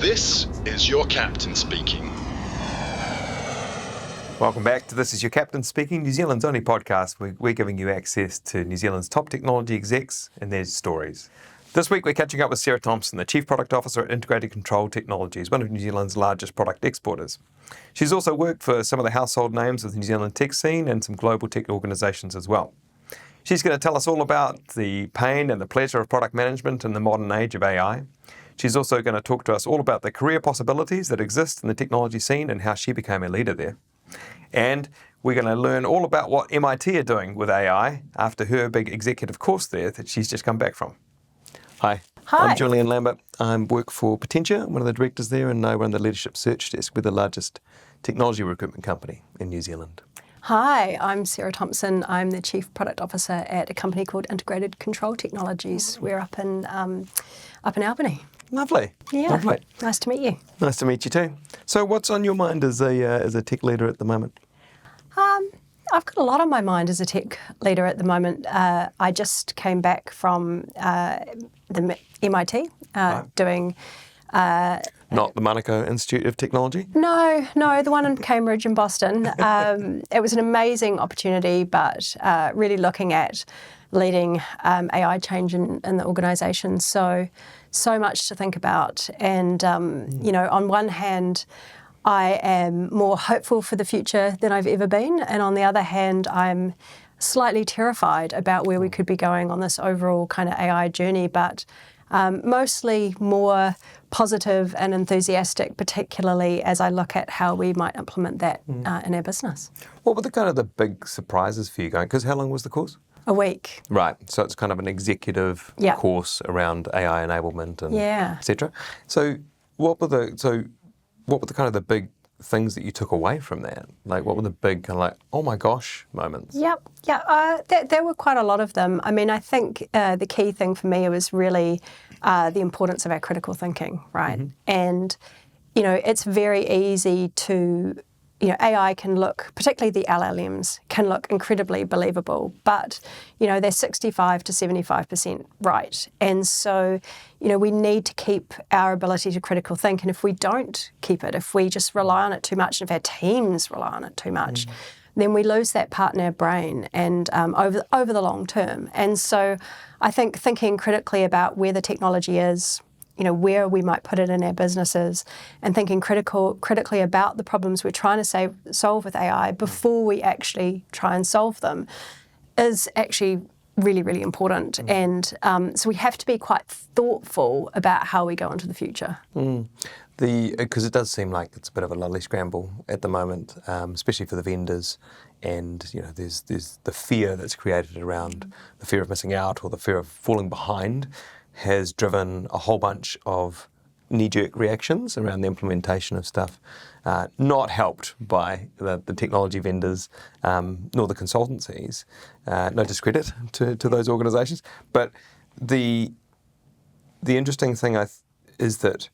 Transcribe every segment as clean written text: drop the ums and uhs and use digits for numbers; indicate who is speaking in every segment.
Speaker 1: This is your captain speaking.
Speaker 2: Welcome back to This Is Your Captain Speaking, New Zealand's only podcast where we're giving you access to New Zealand's top technology execs and their stories. This week we're catching up with Sarah Thompson, the Chief Product Officer at Integrated Control Technologies, one of New Zealand's largest product exporters. She's also worked for some of the household names of the New Zealand tech scene and some global tech organisations as well. She's going to tell us all about the pain and the pleasure of product management in the modern age of AI. She's also going to talk to us all about the career possibilities that exist in the technology scene and how she became a leader there. And we're going to learn all about what MIT are doing with AI after her big executive course there that she's just come back from. Hi. I'm Julian Lambert. I work for Potentia, one of the directors there, and I run the leadership search desk with the largest technology recruitment company in New Zealand.
Speaker 3: Hi, I'm Sarah Thompson. I'm the Chief Product Officer at a company called Integrated Control Technologies. We're up in Albany.
Speaker 2: Lovely.
Speaker 3: Yeah.
Speaker 2: Lovely.
Speaker 3: Nice to meet you.
Speaker 2: Nice to meet you too. So what's on your mind as a tech leader at the moment?
Speaker 3: I've got a lot on my mind as a tech leader at the moment. I just came back from the MIT doing...
Speaker 2: Not the Monaco Institute of Technology?
Speaker 3: No, the one in Cambridge and Boston. It was an amazing opportunity, but really looking at leading AI change in the organisation. So much to think about. And, on one hand, I am more hopeful for the future than I've ever been. And on the other hand, I'm slightly terrified about where we could be going on this overall kind of AI journey, but mostly more positive and enthusiastic, particularly as I look at how we might implement that in our business.
Speaker 2: What were the big surprises for you going? Because how long was the course?
Speaker 3: A week.
Speaker 2: Right, so it's kind of an executive course around AI enablement and et cetera. So what were the big things that you took away from that? Like, what were the big oh my gosh moments?
Speaker 3: There were quite a lot of them. I mean, I think the key thing for me was really the importance of our critical thinking, right? Mm-hmm. And, it's very easy to, AI can look, particularly the LLMs, can look incredibly believable, but, they're 65 to 75% right. And so, we need to keep our ability to critical think. And if we don't keep it, if we just rely on it too much, and if our teams rely on it too much, then we lose that part in our brain and over the long term. And so I think thinking critically about where the technology is, where we might put it in our businesses, and thinking critically about the problems we're trying to solve with AI before we actually try and solve them is actually really, really important. And so we have to be quite thoughtful about how we go into the future.
Speaker 2: Because it does seem like it's a bit of a lovely scramble at the moment, especially for the vendors. And there's the fear that's created around the fear of missing out or the fear of falling behind has driven a whole bunch of knee-jerk reactions around the implementation of stuff, not helped by the technology vendors nor the consultancies. No discredit to those organisations, but the interesting thing is that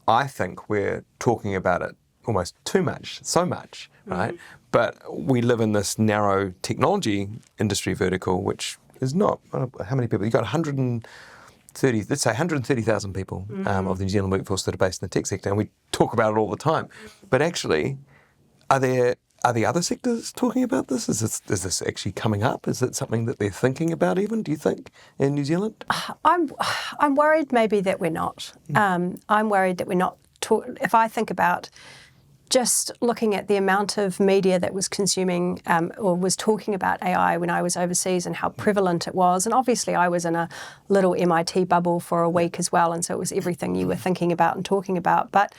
Speaker 2: I think we're talking about it almost too much, so much, right? But we live in this narrow technology industry vertical, which is not, how many people? You've got 130,000 people of the New Zealand workforce that are based in the tech sector, and we talk about it all the time. But actually, are the other sectors talking about this? Is this actually coming up? Is it something that they're thinking about even, do you think, in New Zealand?
Speaker 3: I'm worried maybe that we're not. I'm worried that we're not. If I think about just looking at the amount of media that was consuming or was talking about AI when I was overseas and how prevalent it was. And obviously I was in a little MIT bubble for a week as well. And so it was everything you were thinking about and talking about. But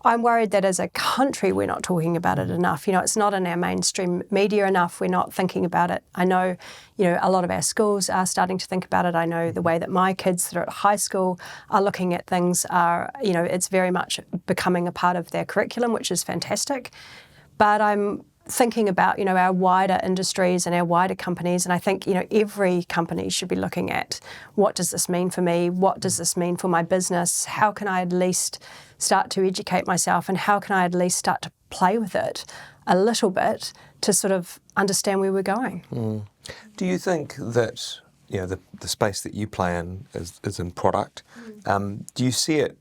Speaker 3: I'm worried that as a country, we're not talking about it enough. It's not in our mainstream media enough. We're not thinking about it. I know, a lot of our schools are starting to think about it. I know the way that my kids that are at high school are looking at things are, it's very much becoming a part of their curriculum, which is fantastic. But I'm thinking about, our wider industries and our wider companies. And I think, every company should be looking at what does this mean for me? What does this mean for my business? How can I at least start to educate myself, and how can I at least start to play with it a little bit to sort of understand where we're going?
Speaker 2: Do you think that the space that you play in is in product? Do you see it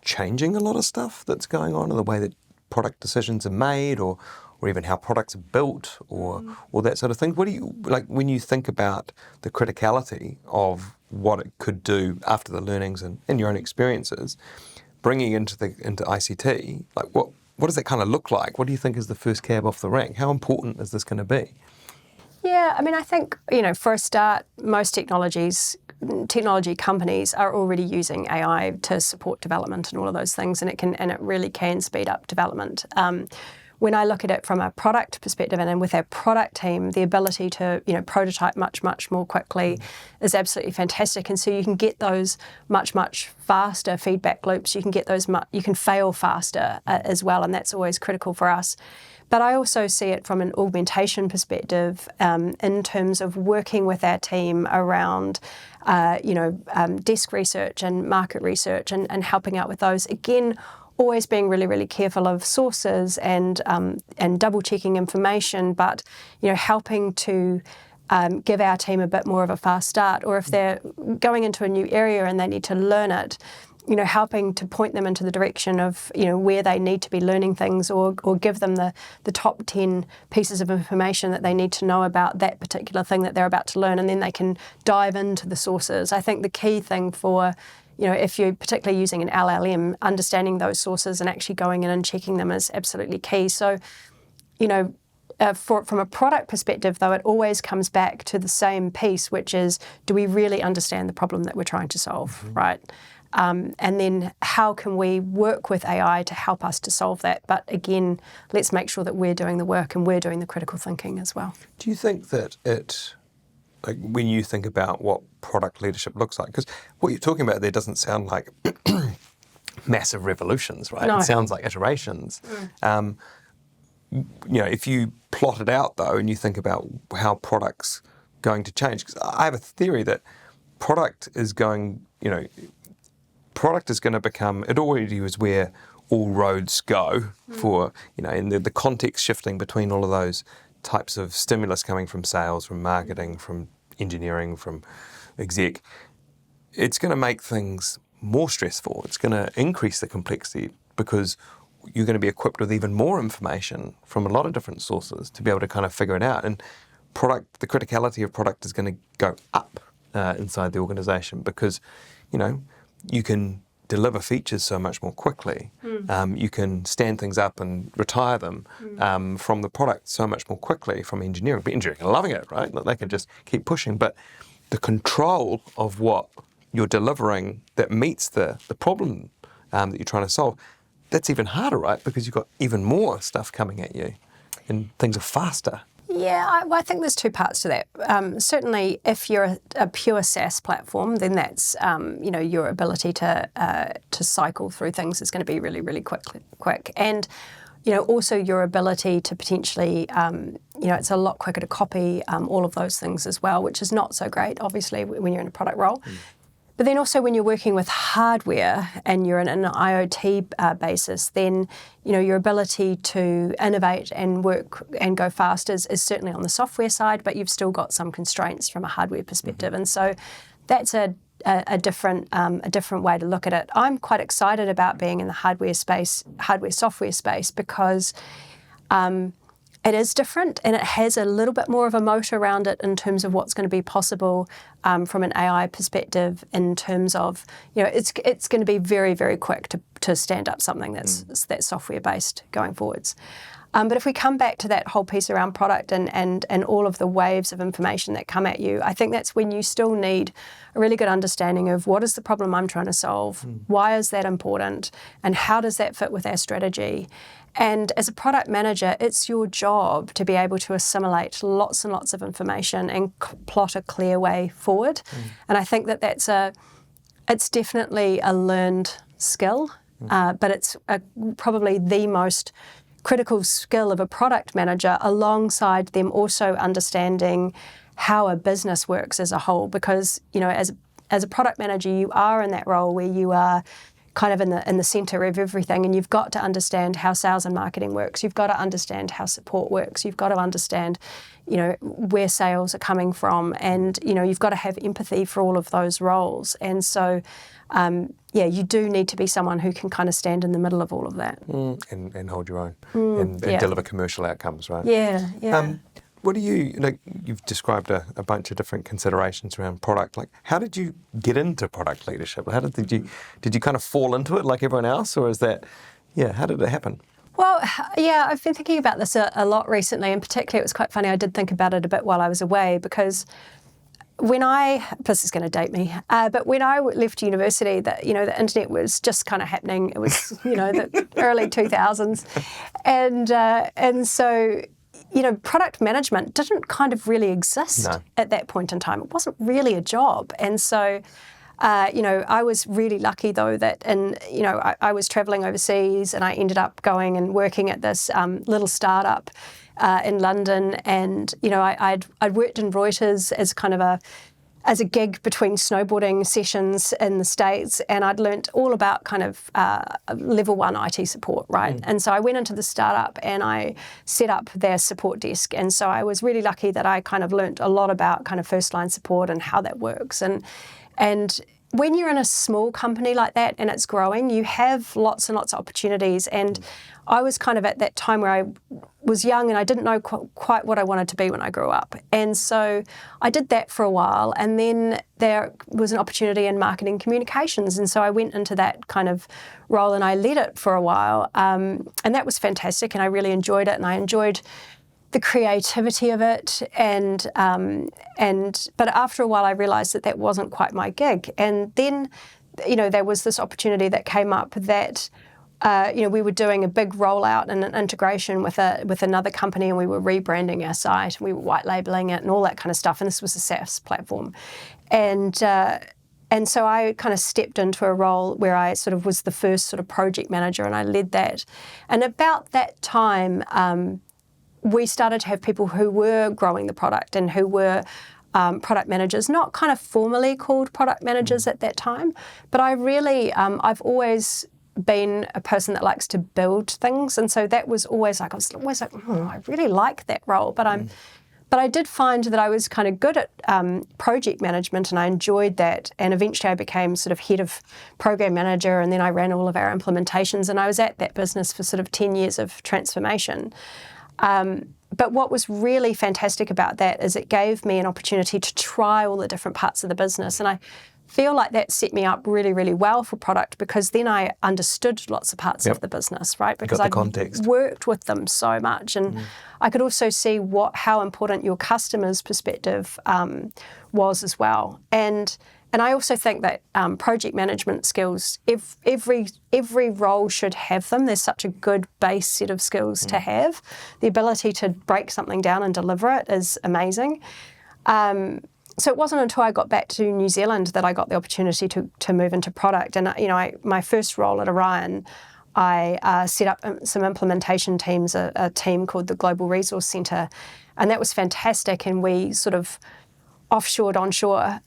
Speaker 2: changing a lot of stuff that's going on in the way that product decisions are made, or even how products are built, or that sort of thing? What do you, like, when you think about the criticality of what it could do after the learnings and your own experiences, bringing into ICT, like what does that kind of look like? What do you think is the first cab off the rank? How important is this going to be?
Speaker 3: Yeah, I mean, I think, for a start, most technology companies are already using AI to support development and all of those things, and it really can speed up development. When I look at it from a product perspective and with our product team, the ability to prototype much more quickly is absolutely fantastic. And so you can get those much faster feedback loops. You can get those you can fail faster as well, and that's always critical for us. But I also see it from an augmentation perspective in terms of working with our team around desk research and market research and helping out with those. Again, always being really careful of sources and double checking information, but helping to give our team a bit more of a fast start, or if they're going into a new area and they need to learn it, helping to point them into the direction of where they need to be learning things, or give them the top 10 pieces of information that they need to know about that particular thing that they're about to learn, and then they can dive into the sources. I think the key thing for if you're particularly using an LLM, understanding those sources and actually going in and checking them is absolutely key. So, from a product perspective, though, it always comes back to the same piece, which is, do we really understand the problem that we're trying to solve, right? And then how can we work with AI to help us to solve that? But again, let's make sure that we're doing the work and we're doing the critical thinking as well.
Speaker 2: Do you think that when you think about what product leadership looks like, because what you're talking about there doesn't sound like massive revolutions, right?
Speaker 3: No.
Speaker 2: It sounds like iterations. If you plot it out, though, and you think about how product's going to change, because I have a theory that product is going to become, it already is where all roads go for, and the context shifting between all of those types of stimulus coming from sales, from marketing, from engineering, from exec. It's going to make things more stressful. It's going to increase the complexity because you're going to be equipped with even more information from a lot of different sources to be able to kind of figure it out. And the criticality of product is going to go up inside the organisation because, you can deliver features so much more quickly. You can stand things up and retire them from the product so much more quickly from engineering. But engineering are loving it, right? They can just keep pushing. But the control of what you're delivering that meets the problem that you're trying to solve, that's even harder, right? Because you've got even more stuff coming at you and things are faster.
Speaker 3: Yeah, I think there's two parts to that. Certainly, if you're a pure SaaS platform, then that's your ability to cycle through things is going to be really quick, and also your ability to potentially it's a lot quicker to copy all of those things as well, which is not so great, obviously, when you're in a product role. But then also when you're working with hardware and you're in an IoT basis, then your ability to innovate and work and go fast is certainly on the software side, but you've still got some constraints from a hardware perspective. And so that's a different way to look at it. I'm quite excited about being in the hardware software space, because it is different and it has a little bit more of a moat around it in terms of what's going to be possible from an AI perspective, in terms of, it's going to be very quick to stand up something that's software based going forwards. But if we come back to that whole piece around product and all of the waves of information that come at you, I think that's when you still need a really good understanding of what is the problem I'm trying to solve, why is that important, and how does that fit with our strategy. And as a product manager, it's your job to be able to assimilate lots and lots of information and plot a clear way forward. And I think it's definitely a learned skill, but it's probably the most critical skill of a product manager, alongside them also understanding how a business works as a whole. Because, as a product manager, you are in that role where you are kind of in the centre of everything, and you've got to understand how sales and marketing works. You've got to understand how support works. You've got to understand, where sales are coming from, and you've got to have empathy for all of those roles. And so, you do need to be someone who can kind of stand in the middle of all of that
Speaker 2: and hold your own and deliver commercial outcomes, right?
Speaker 3: Yeah.
Speaker 2: What do you've described a bunch of different considerations around product. Like, how did you get into product leadership? Did you kind of fall into it like everyone else, or how did it happen?
Speaker 3: Well, yeah, I've been thinking about this a lot recently, and particularly it was quite funny. I did think about it a bit while I was away, because this is going to date me, but when I left university, the internet was just kind of happening. It was, the early 2000s. And so, product management didn't kind of really exist at that point in time. It wasn't really a job. And so, I was really lucky, though, that I was traveling overseas, and I ended up going and working at this little startup in London, and I'd worked in Reuters as kind of a gig between snowboarding sessions in the States, and I'd learnt all about kind of level 1 IT support, right? And so I went into the startup and I set up their support desk, and so I was really lucky that I kind of learnt a lot about kind of first line support and how that works. And when you're in a small company like that and it's growing, you have lots and lots of opportunities. And I was kind of at that time where I was young and I didn't know quite what I wanted to be when I grew up. And so I did that for a while, and then there was an opportunity in marketing communications. And so I went into that kind of role and I led it for a while. And that was fantastic, and I really enjoyed it, and I enjoyed the creativity of it, but after a while I realised that wasn't quite my gig. And then, there was this opportunity that came up that, we were doing a big rollout and an integration with another company, and we were rebranding our site, and we were white labelling it and all that kind of stuff. And this was a SaaS platform, and so I kind of stepped into a role where I sort of was the first sort of project manager, and I led that. And about that time, we started to have people who were growing the product and who were product managers, not kind of formally called product managers at that time, but I really, I've always been a person that likes to build things, and so that was always like, I really like that role, but I did find that I was kind of good at project management, and I enjoyed that, and eventually I became sort of head of program manager, and then I ran all of our implementations, and I was at that business for sort of 10 years of transformation. But what was really fantastic about that is it gave me an opportunity to try all the different parts of the business. And I feel like that set me up really, really well for product, because then I understood lots of parts of the business, right? Because I worked with them so much. And I could also see how important your customer's perspective was as well. And I also think that project management skills, every role should have them. There's such a good base set of skills to have. The ability to break something down and deliver it is amazing. So it wasn't until I got back to New Zealand that I got the opportunity to move into product. And my first role at Orion, I set up some implementation teams, a team called the Global Resource Centre, and that was fantastic. And we sort of offshored onshore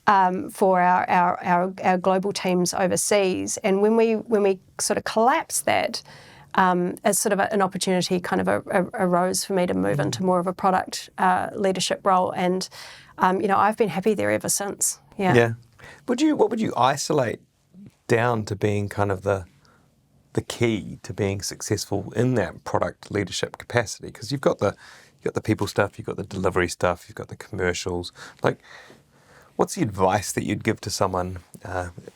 Speaker 3: for our global teams overseas. And when we sort of collapsed that, as sort of an opportunity kind of arose for me to move into more of a product leadership role. And I've been happy there ever since. Yeah.
Speaker 2: What would you isolate down to being kind of the key to being successful in that product leadership capacity? Because you've got the people stuff, you've got the delivery stuff, you've got the commercials. Like, what's the advice that you'd give to someone,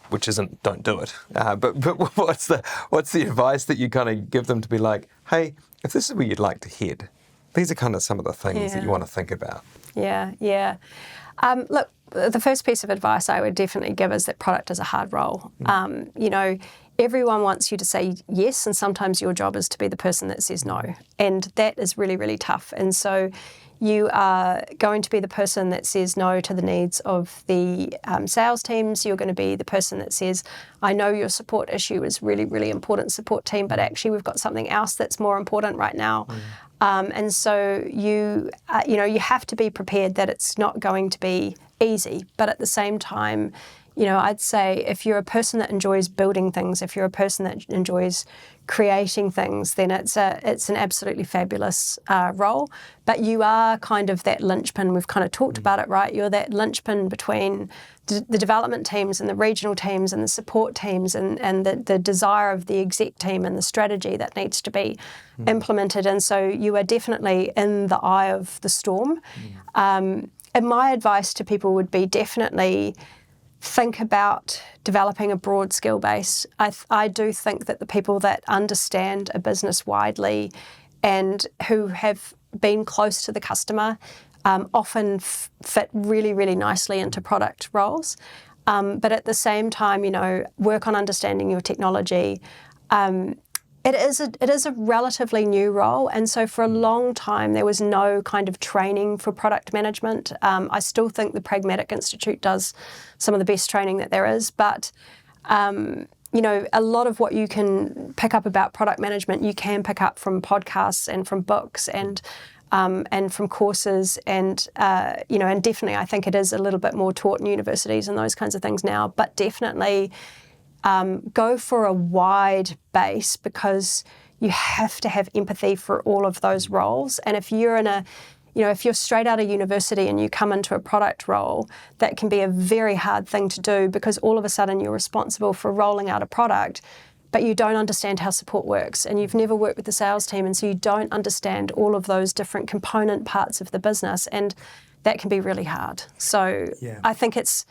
Speaker 2: which isn't don't do it, but what's the advice that you kind of give them to be like, hey, if this is where you'd like to head, these are kind of some of the things that you want to think about.
Speaker 3: Yeah. Look, the first piece of advice I would definitely give is that product is a hard role. Everyone wants you to say yes, and sometimes your job is to be the person that says no. And that is really, really tough. And so you are going to be the person that says no to the needs of the sales teams. You're going to be the person that says, I know your support issue is really, really important, support team, but actually we've got something else that's more important right now. And so you have to be prepared that it's not going to be easy, but at the same time, I'd say if you're a person that enjoys building things, if you're a person that enjoys creating things, then it's an absolutely fabulous role. But you are kind of that linchpin. We've kind of talked about it, right? You're that linchpin between the development teams and the regional teams and the support teams and the desire of the exec team and the strategy that needs to be implemented. And so you are definitely in the eye of the storm. And my advice to people would be definitely think about developing a broad skill base. I do think that the people that understand a business widely and who have been close to the customer often fit really, really nicely into product roles. But at the same time, work on understanding your technology. It is a relatively new role, and so for a long time there was no kind of training for product management. I still think the Pragmatic Institute does some of the best training that there is, but a lot of what you can pick up about product management you can pick up from podcasts and from books and from courses, and and definitely I think it is a little bit more taught in universities and those kinds of things now, but definitely go for a wide base, because you have to have empathy for all of those roles. And if you're if you're straight out of university and you come into a product role, that can be a very hard thing to do, because all of a sudden you're responsible for rolling out a product, but you don't understand how support works, and you've never worked with the sales team, and so you don't understand all of those different component parts of the business, and that can be really hard. So I think it's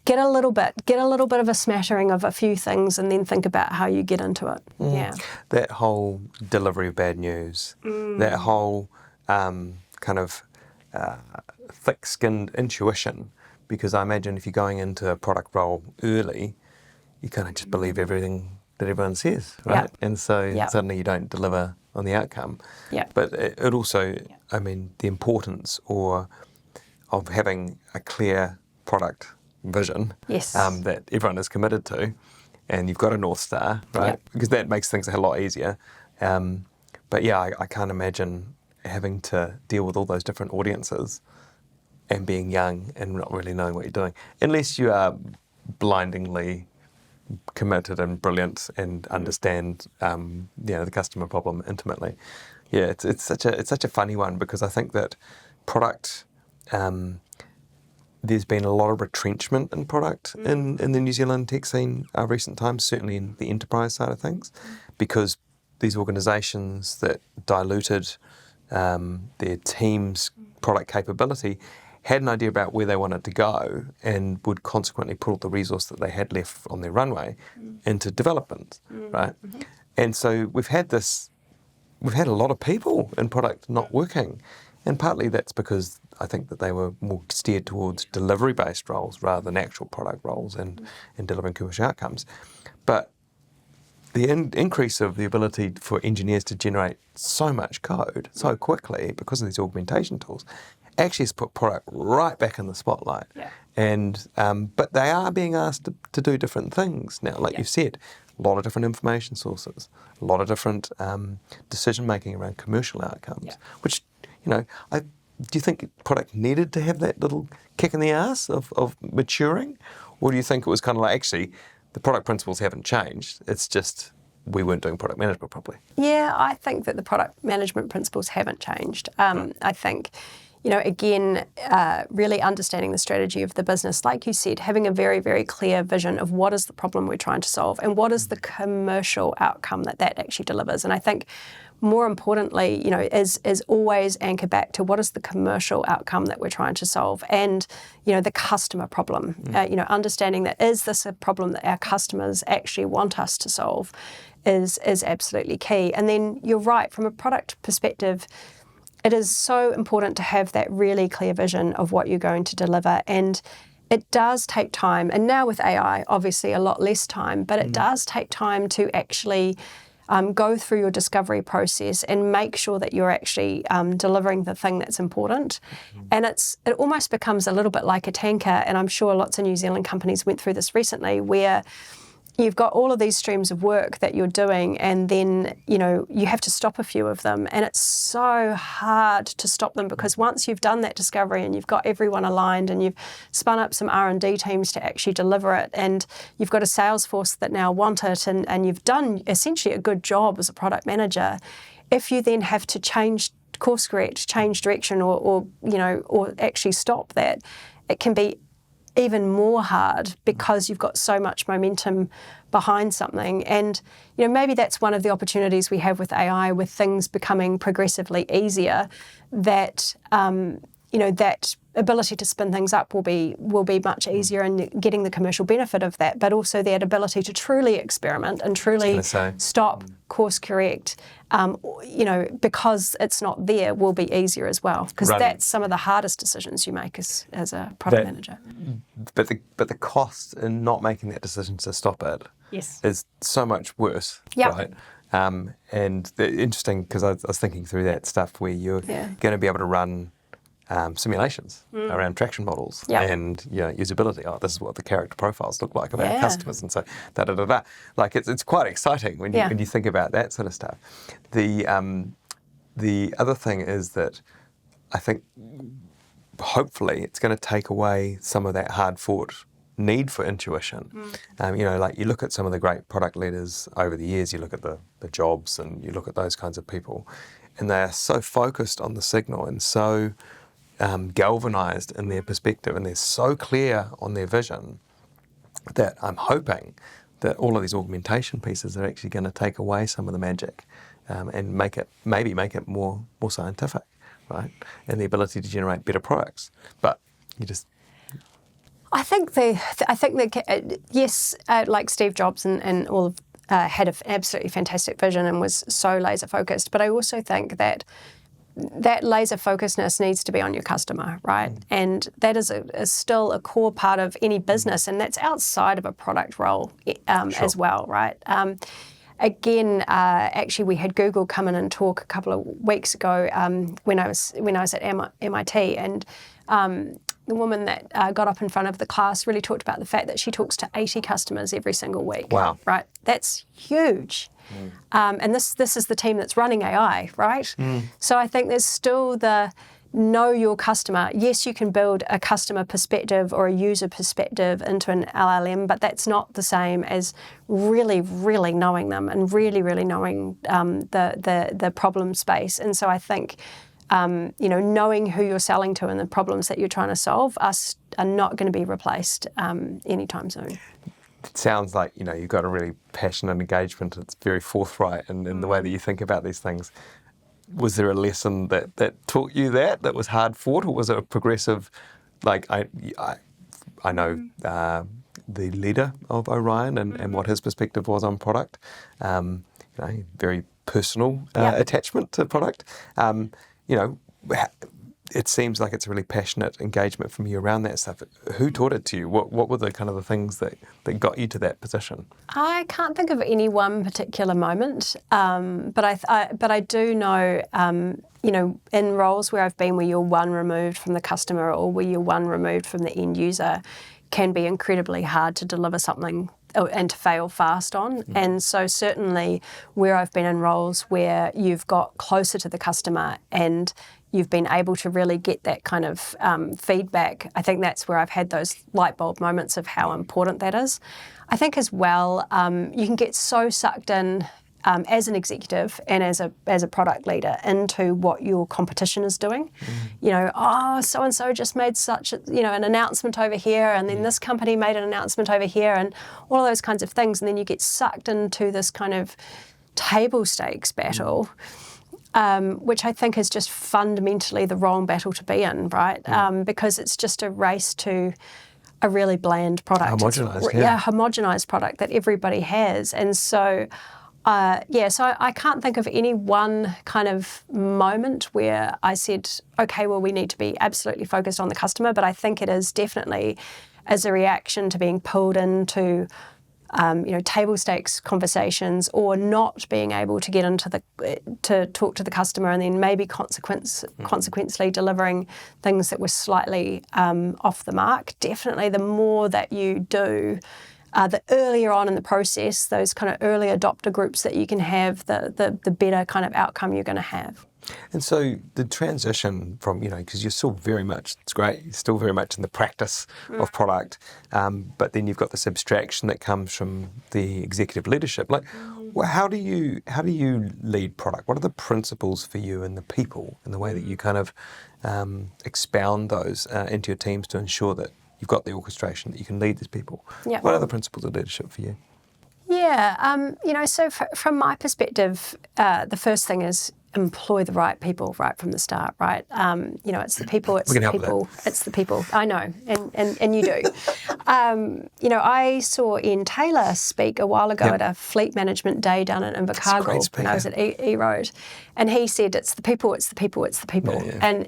Speaker 3: get a little bit of a smattering of a few things, and then think about how you get into it. Yeah.
Speaker 2: That whole delivery of bad news, that whole kind of thick-skinned intuition, because I imagine if you're going into a product role early, you kind of just believe everything that everyone says, right?
Speaker 3: Yep.
Speaker 2: And so
Speaker 3: Yep.
Speaker 2: suddenly you don't deliver on the outcome.
Speaker 3: Yep.
Speaker 2: But it also, I mean, the importance of having a clear product vision
Speaker 3: Yes.
Speaker 2: that everyone is committed to, and you've got a North Star, right?
Speaker 3: Yep.
Speaker 2: Because that makes things a lot easier. But yeah, I can't imagine having to deal with all those different audiences and being young and not really knowing what you're doing, unless you are blindingly committed and brilliant and understand the customer problem intimately. Yeah, it's such a funny one, because I think that product, there's been a lot of retrenchment in product in the New Zealand tech scene recent times, certainly in the enterprise side of things, because these organisations that diluted their team's product capability had an idea about where they wanted to go, and would consequently put all the resource that they had left on their runway into development, right? And so we've had a lot of people in product not working, and partly that's because I think that they were more steered towards delivery-based roles rather than actual product roles and delivering commercial outcomes. But the increase of the ability for engineers to generate so much code so quickly because of these augmentation tools actually has put product right back in the spotlight.
Speaker 3: Yeah.
Speaker 2: And but they are being asked to do different things now, like you said, a lot of different information sources, a lot of different decision making around commercial outcomes, which, do you think product needed to have that little kick in the ass of maturing? Or do you think it was kind of like, actually, the product principles haven't changed, it's just we weren't doing product management properly?
Speaker 3: Yeah, I think that the product management principles haven't changed. I think, again, really understanding the strategy of the business, like you said, having a very, very clear vision of what is the problem we're trying to solve and what is the commercial outcome that actually delivers. And I think more importantly, is always anchor back to what is the commercial outcome that we're trying to solve, and the customer problem. Understanding that is this a problem that our customers actually want us to solve is absolutely key. And then you're right, from a product perspective, it is so important to have that really clear vision of what you're going to deliver. And it does take time. And now with AI, obviously a lot less time, but it does take time to actually go through your discovery process and make sure that you're actually delivering the thing that's important. And it almost becomes a little bit like a tanker, and I'm sure lots of New Zealand companies went through this recently, where you've got all of these streams of work that you're doing, and then, you have to stop a few of them. And it's so hard to stop them, because once you've done that discovery and you've got everyone aligned and you've spun up some R&D teams to actually deliver it, and you've got a sales force that now want it, and you've done essentially a good job as a product manager, if you then have to course correct, change direction, or actually stop that, it can be even more hard, because you've got so much momentum behind something. And maybe that's one of the opportunities we have with AI, with things becoming progressively easier, that that ability to spin things up will be much easier, and getting the commercial benefit of that, but also that ability to truly experiment and truly stop, course correct, because it's not there, will be easier as well, because that's some of the hardest decisions you make as a product manager.
Speaker 2: But the cost in not making that decision to stop it is so much worse, right? And interesting, because I was thinking through that stuff where you're going to be able to run simulations around traction models and usability. Oh, this is what the character profiles look like of our customers, and so Like it's quite exciting when you think about that sort of stuff. The other thing is that I think hopefully it's going to take away some of that hard-fought need for intuition. Like you look at some of the great product leaders over the years, you look at the Jobs, and you look at those kinds of people, and they are so focused on the signal and so galvanized in their perspective, and they're so clear on their vision, that I'm hoping that all of these augmentation pieces are actually going to take away some of the magic, and make it more scientific, right? And the ability to generate better products. But you just...
Speaker 3: I think that yes, like Steve Jobs and all of had an absolutely fantastic vision and was so laser focused. But I also think that laser focusedness needs to be on your customer, right? And that is still a core part of any business, and that's outside of a product role as well, right? Again, actually, we had Google come in and talk a couple of weeks ago when I was at MIT, and the woman that got up in front of the class really talked about the fact that she talks to 80 customers every single week.
Speaker 2: Wow.
Speaker 3: Right? That's huge. And this is the team that's running AI, right? So I think there's still the know your customer. Yes, you can build a customer perspective or a user perspective into an LLM, but that's not the same as really, really knowing them and really, really knowing the problem space. And so I think knowing who you're selling to and the problems that you're trying to solve are not going to be replaced anytime soon.
Speaker 2: It sounds like you've got a really passionate engagement. It's very forthright in the way that you think about these things. Was there a lesson that taught you that was hard fought, or was it a progressive? Like I know the leader of Orion and what his perspective was on product. Very personal attachment to product. It seems like it's a really passionate engagement from you around that stuff. Who taught it to you? What were the kind of the things that got you to that position?
Speaker 3: I can't think of any one particular moment, but I do know, in roles where I've been, where you're one removed from the customer or where you're one removed from the end user, can be incredibly hard to deliver something and to fail fast on. And so certainly where I've been in roles where you've got closer to the customer and you've been able to really get that kind of feedback, I think that's where I've had those light bulb moments of how important that is. I think as well, you can get so sucked in as an executive and as a product leader into what your competition is doing. So-and-so just made such an announcement over here, and then this company made an announcement over here, and all of those kinds of things. And then you get sucked into this kind of table stakes battle, which I think is just fundamentally the wrong battle to be in, right? Because it's just a race to a really bland product. Homogenized product that everybody has. And so so I can't think of any one kind of moment where I said, okay, well, we need to be absolutely focused on the customer, but I think it is definitely as a reaction to being pulled into table stakes conversations, or not being able to get into to talk to the customer, and then maybe consequently delivering things that were slightly off the mark. Definitely the more that you do, the earlier on in the process, those kind of early adopter groups that you can have, the better kind of outcome you're going to have.
Speaker 2: And so the transition from, because you're still very much, it's great, you're still very much in the practice of product, but then you've got this abstraction that comes from the executive leadership. Like, how do you lead product? What are the principles for you and the people and the way that you kind of expound those into your teams to ensure that you've got the orchestration, that you can lead these people?
Speaker 3: Yeah.
Speaker 2: What are the principles of leadership for you?
Speaker 3: Yeah, so from my perspective, the first thing is employ the right people right from the start, right? It's the people, it's the people. I know, and you do. I saw Ian Taylor speak a while ago at a fleet management day down in Invercargill when I was at E-Road, and he said, it's the people, it's the people, it's the people.
Speaker 2: Yeah.
Speaker 3: And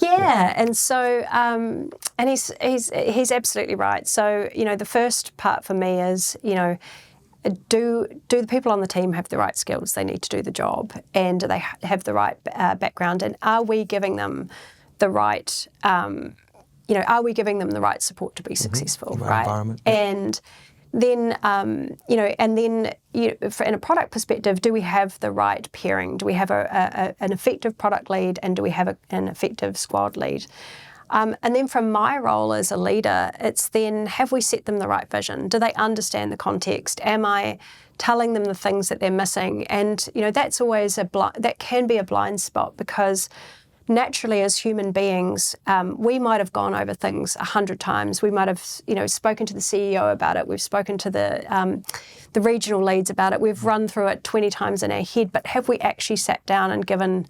Speaker 2: Yeah.
Speaker 3: and so, and he's absolutely right. So, the first part for me is, do the people on the team have the right skills they need to do the job, and do they have the right background, and are we giving them the right are we giving them the right support to be successful, right?
Speaker 2: Environment.
Speaker 3: And then in a product perspective, do we have the right pairing? Do we have an effective product lead, and do we have an effective squad lead? And then from my role as a leader, it's then, have we set them the right vision? Do they understand the context? Am I telling them the things that they're missing? And, that's always that can be a blind spot, because naturally as human beings, we might have gone over things 100 times. We might have, spoken to the CEO about it. We've spoken to the regional leads about it. We've run through it 20 times in our head, but have we actually sat down and given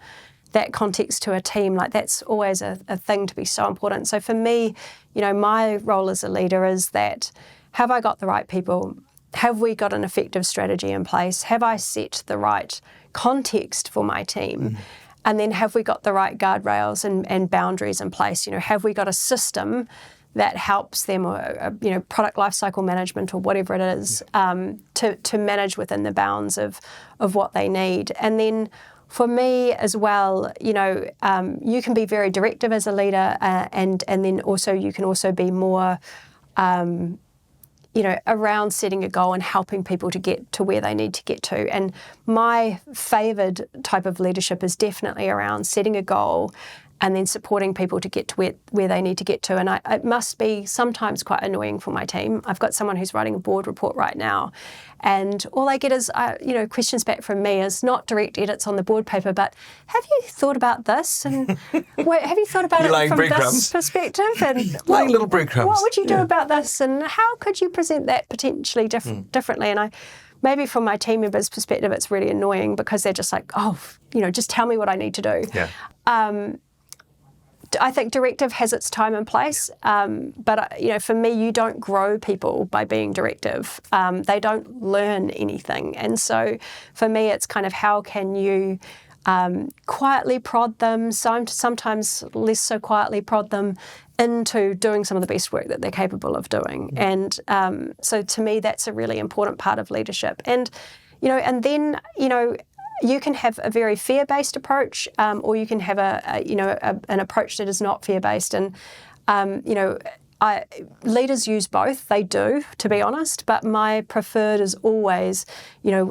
Speaker 3: that context to a team? Like, that's always a thing to be so important. So for me, my role as a leader is that, have I got the right people? Have we got an effective strategy in place? Have I set the right context for my team? And then have we got the right guardrails and boundaries in place? Have we got a system that helps them, or product lifecycle management or whatever it is, to manage within the bounds of what they need? And then for me as well, you can be very directive as a leader, and then also you can also be more, around setting a goal and helping people to get to where they need to get to. And my favoured type of leadership is definitely around setting a goal and then supporting people to get to where they need to get to. And it must be sometimes quite annoying for my team. I've got someone who's writing a board report right now, and all I get is, questions back from me is not direct edits on the board paper, but have you thought about this? And have you thought about it from this perspective? And
Speaker 2: laying little breadcrumbs.
Speaker 3: What would you do about this? And how could you present that potentially differently? And maybe from my team members' perspective, it's really annoying, because they're just like, just tell me what I need to do.
Speaker 2: Yeah.
Speaker 3: I think directive has its time and place, but for me, you don't grow people by being directive. They don't learn anything, and so for me, it's kind of, how can you quietly prod them, sometimes less so quietly prod them into doing some of the best work that they're capable of doing. And so to me, that's a really important part of leadership. And and then you can have a very fear-based approach, or you can have an approach that is not fear-based. And leaders use both. They do, to be honest. But my preferred is always,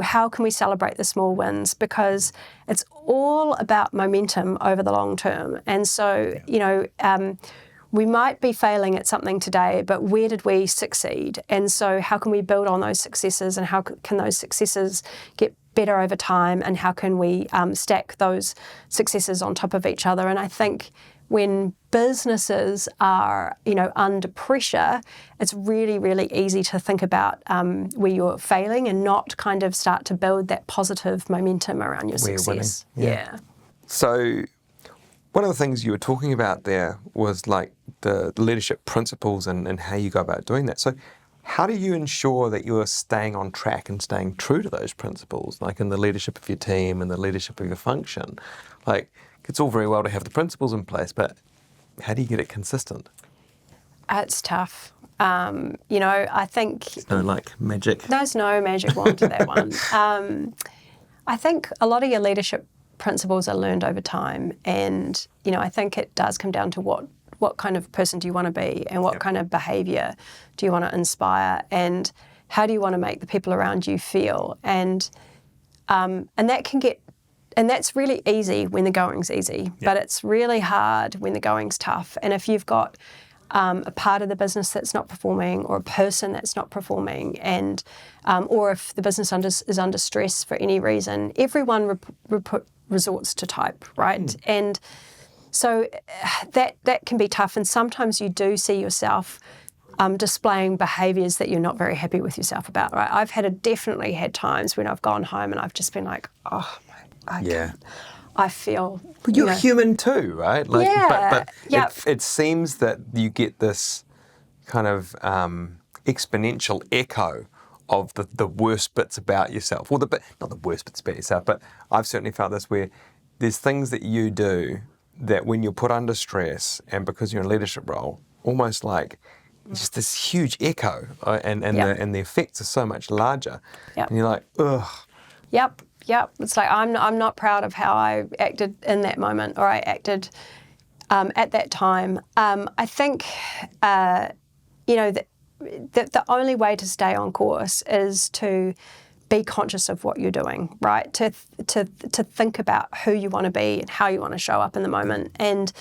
Speaker 3: how can we celebrate the small wins? Because it's all about momentum over the long term. And so, we might be failing at something today, but where did we succeed? And so how can we build on those successes, and how can those successes get better over time, and how can we stack those successes on top of each other? And I think when businesses are, under pressure, it's really, really easy to think about where you're failing, and not kind of start to build that positive momentum around your success. Yeah.
Speaker 2: So one of the things you were talking about there was like the leadership principles and how you go about doing that. So how do you ensure that you're staying on track and staying true to those principles, like in the leadership of your team and the leadership of your function? Like, it's all very well to have the principles in place, but how do you get it consistent?
Speaker 3: It's tough. I think...
Speaker 2: There's no, magic.
Speaker 3: There's no magic wand to that one. I think a lot of your leadership principles are learned over time, and, I think it does come down to what kind of person do you want to be, and what kind of behaviour do you want to inspire, and how do you want to make the people around you feel, and that can get. And that's really easy when the going's easy, but it's really hard when the going's tough. And if you've got a part of the business that's not performing, or a person that's not performing, and or if the business is under stress for any reason, everyone resorts to type, right? And so that can be tough. And sometimes you do see yourself displaying behaviours that you're not very happy with yourself about, right? I've definitely had times when I've gone home and I've just been like, oh, I feel.
Speaker 2: But you're human too, right? Like, but it seems that you get this kind of exponential echo of the worst bits about yourself. Well, not the worst bits about yourself, but I've certainly felt this, where there's things that you do that when you're put under stress, and because you're in a leadership role, almost like just this huge echo, and the effects are so much larger. And you're like, ugh.
Speaker 3: Yep. It's like I'm not proud of how I acted in that moment, or I acted at that time. I think that the only way to stay on course is to be conscious of what you're doing, right? To think about who you want to be and how you want to show up in the moment, and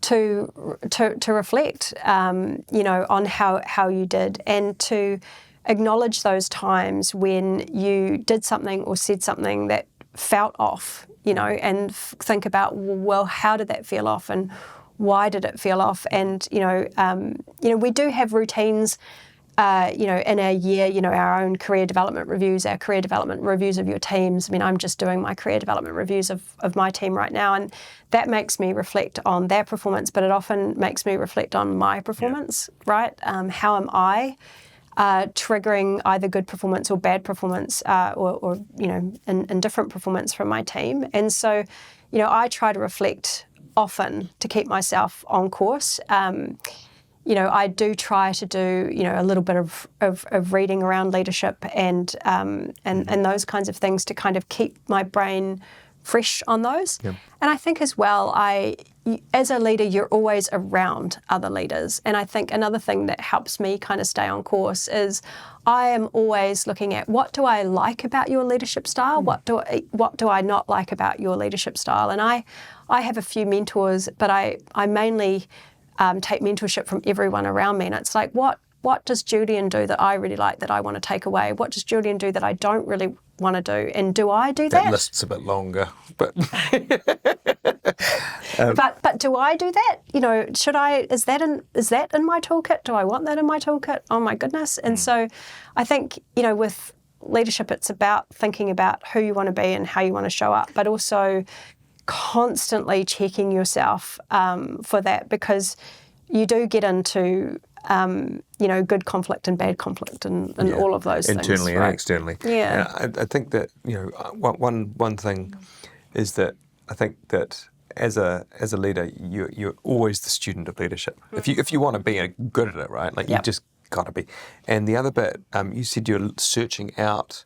Speaker 3: to reflect, on how you did, and to acknowledge those times when you did something or said something that felt off, and think about, well, how did that feel off, and why did it feel off? And we do have routines, in our year, our own career development reviews, our career development reviews of your teams. I mean, I'm just doing my career development reviews of my team right now, and that makes me reflect on their performance, but it often makes me reflect on my performance, right? How am I triggering either good performance or bad performance, or in different performance from my team? And so, I try to reflect often to keep myself on course. I do try to do, a little bit of reading around leadership and those kinds of things to kind of keep my brain fresh on those. And I think as well, as a leader, you're always around other leaders. And I think another thing that helps me kind of stay on course is I am always looking at, what do I like about your leadership style? What do I not like about your leadership style? And I have a few mentors, but I mainly take mentorship from everyone around me. And it's like, what does Julian do that I really like, that I want to take away? What does Julian do that I don't really want to do? And do I do that?
Speaker 2: That list's a bit longer, but
Speaker 3: but do I do that? Should I? Is that in my toolkit? Do I want that in my toolkit? Oh my goodness! And so, I think with leadership, it's about thinking about who you want to be and how you want to show up, but also constantly checking yourself for that, because you do get into good conflict and bad conflict and all of those things.
Speaker 2: Internally
Speaker 3: right?
Speaker 2: and externally.
Speaker 3: Yeah.
Speaker 2: And I think that, one thing is that I think that as a leader, you're always the student of leadership. If you want to be good at it, right? Like you just got to be. And the other bit, you said you're searching out,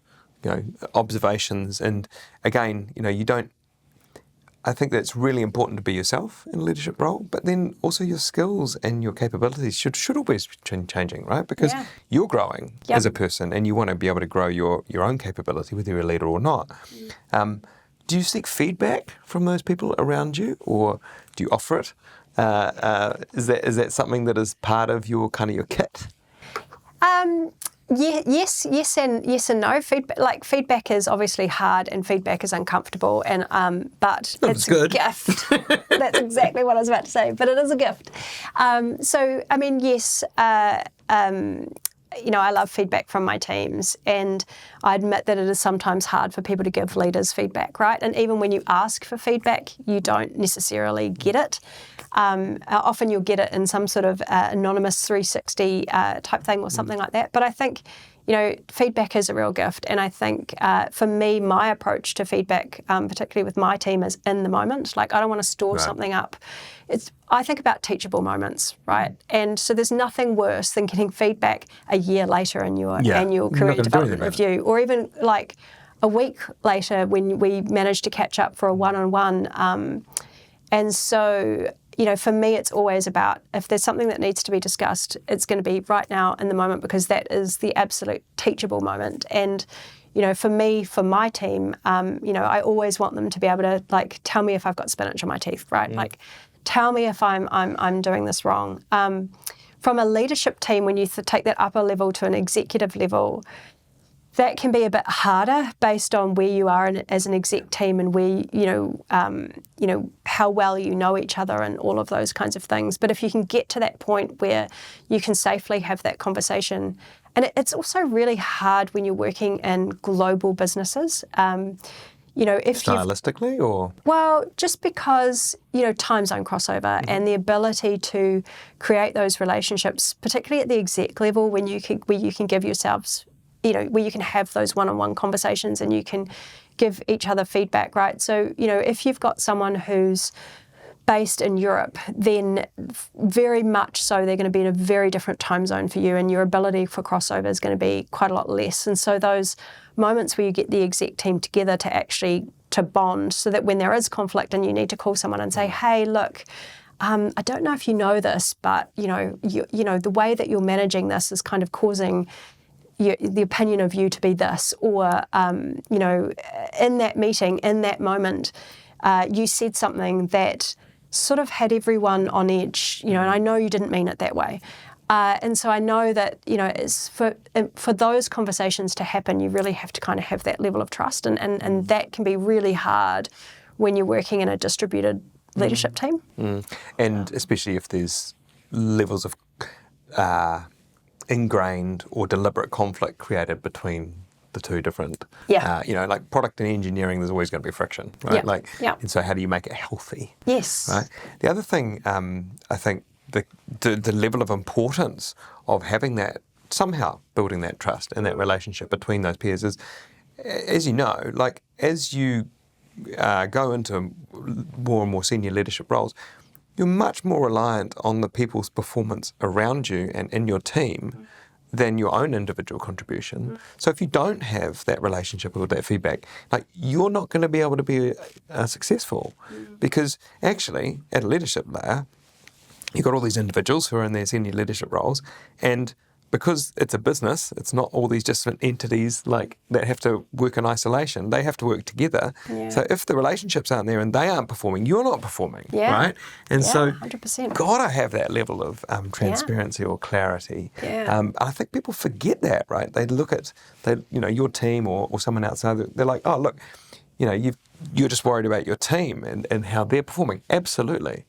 Speaker 2: observations, and again, you don't. I think that's really important to be yourself in a leadership role, but then also your skills and your capabilities should always be changing, right? Because you're growing as a person, and you want to be able to grow your own capability, whether you're a leader or not. Do you seek feedback from those people around you, or do you offer it? Is that something that is part of your kit?
Speaker 3: Yes and no. Feedback is obviously hard, and feedback is uncomfortable, and but it's
Speaker 2: good.
Speaker 3: A gift. That's exactly what I was about to say. But it is a gift. So I mean, yes. I love feedback from my teams, and I admit that it is sometimes hard for people to give leaders feedback, right? And even when you ask for feedback, you don't necessarily get it. Often you'll get it in some sort of anonymous 360 type thing or something like that. But I think, feedback is a real gift. And I think for me, my approach to feedback, particularly with my team, is in the moment. Like, I don't want to store something up. I think about teachable moments, right? And so there's nothing worse than getting feedback a year later in your annual career development review, or even like a week later when we manage to catch up for a one-on-one. And so, for me, it's always about, if there's something that needs to be discussed, it's going to be right now in the moment, because that is the absolute teachable moment. And, for me, for my team, I always want them to be able to, like, tell me if I've got spinach on my teeth, right? Like, tell me if I'm doing this wrong. From a leadership team, when you take that upper level to an executive level, that can be a bit harder based on where you are as an exec team, and where, how well you know each other and all of those kinds of things. But if you can get to that point where you can safely have that conversation, and it's also really hard when you're working in global businesses. If
Speaker 2: stylistically, or
Speaker 3: just because time zone crossover and the ability to create those relationships, particularly at the exec level, where you can give yourselves, where you can have those one-on-one conversations and you can give each other feedback, right? So, if you've got someone who's based in Europe, then very much so they're going to be in a very different time zone for you, and your ability for crossover is going to be quite a lot less. And so those moments where you get the exec team together to bond, so that when there is conflict and you need to call someone and say, hey, look, I don't know if you know this, but the way that you're managing this is kind of causing the opinion of you to be this, or in that meeting, in that moment, you said something that sort of had everyone on edge, and I know you didn't mean it that way. And so I know that, it's for those conversations to happen, you really have to kind of have that level of trust, and that can be really hard when you're working in a distributed leadership team.
Speaker 2: And especially if there's levels of ingrained or deliberate conflict created between the two different, like product and engineering, there's always going to be friction, right? And so how do you make it healthy?
Speaker 3: Yes.
Speaker 2: Right. The other thing, I think the level of importance of having that, somehow building that trust and that relationship between those peers is, as you know, like as you go into more and more senior leadership roles, you're much more reliant on the people's performance around you and in your team than your own individual contribution. So if you don't have that relationship or that feedback, like, you're not going to be able to be successful, because actually at a leadership layer, you've got all these individuals who are in their senior leadership roles, and because it's a business, it's not all these different entities like that have to work in isolation. They have to work together. Yeah. So if the relationships aren't there and they aren't performing, you're not performing, right? And so
Speaker 3: 100%.
Speaker 2: Gotta have that level of transparency or clarity. I think people forget that, right? They look at your team or someone outside. They're like, oh, look, you're just worried about your team and how they're performing. Absolutely.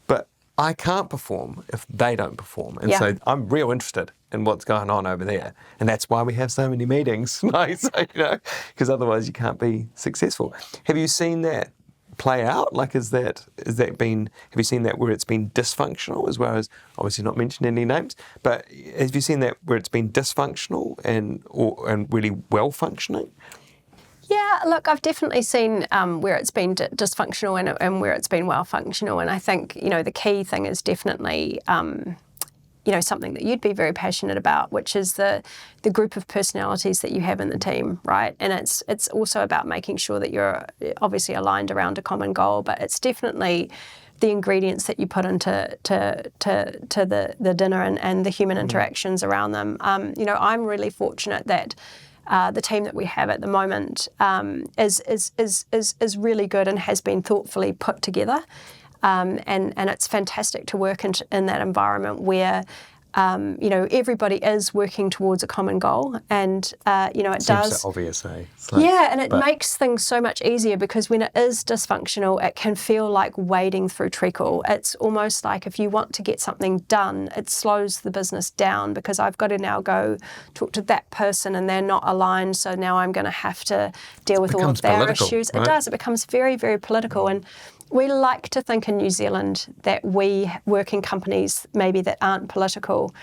Speaker 2: But I can't perform if they don't perform. And so I'm real interested in what's going on over there. And that's why we have so many meetings, because otherwise you can't be successful. Have you seen that play out? Like, have you seen that where it's been dysfunctional, as well as, obviously not mentioning any names, but have you seen that where it's been dysfunctional and really well functioning?
Speaker 3: Yeah, look, I've definitely seen where it's been dysfunctional and where it's been well functional. And I think, the key thing is definitely, something that you'd be very passionate about, which is the group of personalities that you have in the team, right? And it's also about making sure that you're obviously aligned around a common goal, but it's definitely the ingredients that you put into the dinner and the human interactions around them. I'm really fortunate that the team that we have at the moment is really good and has been thoughtfully put together. And it's fantastic to work in that environment where, everybody is working towards a common goal, and it
Speaker 2: Seems
Speaker 3: does.
Speaker 2: so obvious, eh?
Speaker 3: And it makes things so much easier, because when it is dysfunctional, it can feel like wading through treacle. It's almost like if you want to get something done, it slows the business down, because I've got to now go talk to that person and they're not aligned, so now I'm going to have to deal with all of their issues. Right? It does. It becomes very, very political. And we like to think in New Zealand that we work in companies maybe that aren't political.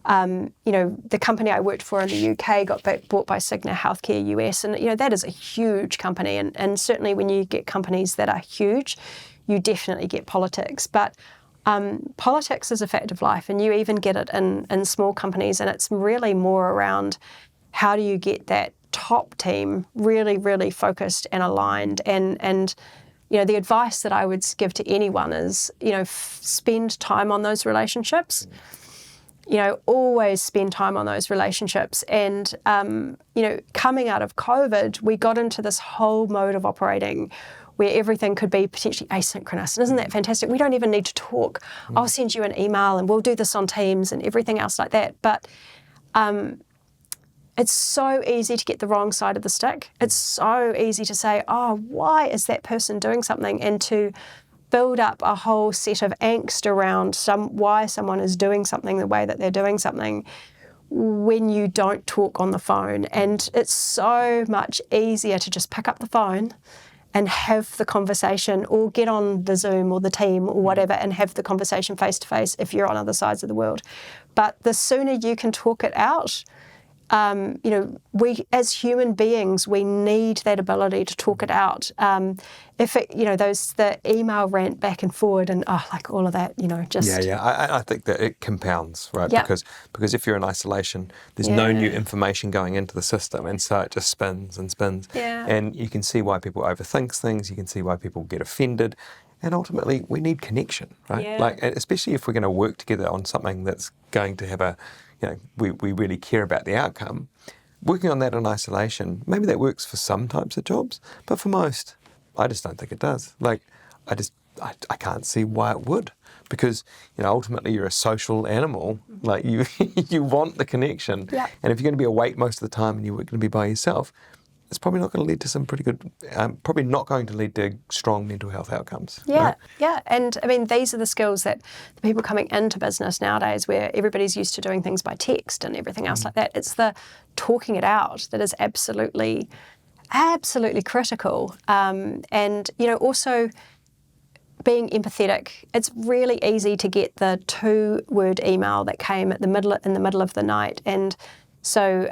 Speaker 3: The company I worked for in the UK got bought by Cigna Healthcare US, and that is a huge company. And certainly when you get companies that are huge, you definitely get politics. But politics is a fact of life, and you even get it in small companies, and it's really more around how do you get that top team really, really focused and aligned and the advice that I would give to anyone is, spend time on those relationships. Always spend time on those relationships. And, coming out of COVID, we got into this whole mode of operating where everything could be potentially asynchronous. And isn't that fantastic? We don't even need to talk. I'll send you an email and we'll do this on Teams and everything else like that. But it's so easy to get the wrong side of the stick. It's so easy to say, oh, why is that person doing something? And to build up a whole set of angst around why someone is doing something the way that they're doing something when you don't talk on the phone. And it's so much easier to just pick up the phone and have the conversation, or get on the Zoom or the Team or whatever and have the conversation face to face if you're on other sides of the world. But the sooner you can talk it out, we as human beings, we need that ability to talk it out. The email rant back and forward and all of that, just...
Speaker 2: I think that it compounds, right?
Speaker 3: Yeah.
Speaker 2: Because if you're in isolation, there's no new information going into the system, and so it just spins and spins.
Speaker 3: Yeah.
Speaker 2: And you can see why people overthink things, you can see why people get offended, and ultimately we need connection, right?
Speaker 3: Yeah.
Speaker 2: Especially if we're going to work together on something that's going to have we really care about the outcome. Working on that in isolation, maybe that works for some types of jobs, but for most, I just don't think it does. I can't see why it would, because ultimately you're a social animal. Like you want the connection, and if you're going to be awake most of the time and you're going to be by yourself, it's probably not going to lead to some pretty good, probably not going to lead to strong mental health outcomes.
Speaker 3: Yeah,
Speaker 2: right?
Speaker 3: yeah. And I mean, these are the skills that the people coming into business nowadays, where everybody's used to doing things by text and everything else like that. It's the talking it out that is absolutely critical. And, also being empathetic. It's really easy to get the 2-word email that came in the middle of the night. And so,